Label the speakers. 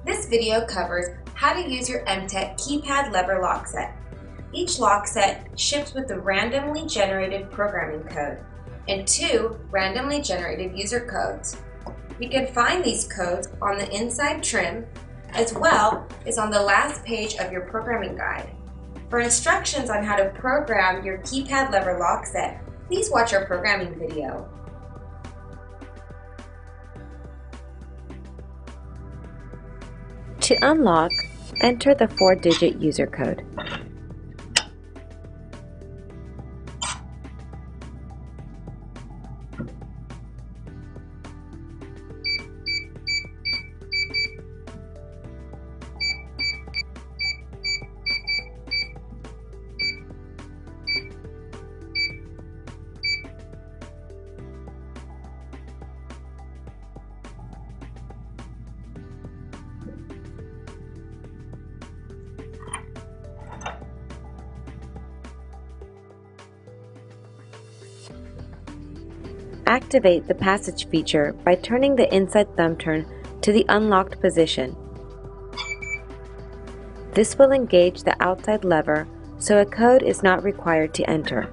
Speaker 1: This video covers how to use your EMTEK Keypad lever lock set. Each lock set ships with a randomly generated programming code and 2 randomly generated user codes. You can find these codes on the inside trim as well as on the last page of your programming guide. For instructions on how to program your keypad lever lock set, please watch our programming video.
Speaker 2: To unlock, enter the 4-digit user code. Activate the passage feature by turning the inside thumb turn to the unlocked position. This will engage the outside lever, so a code is not required to enter.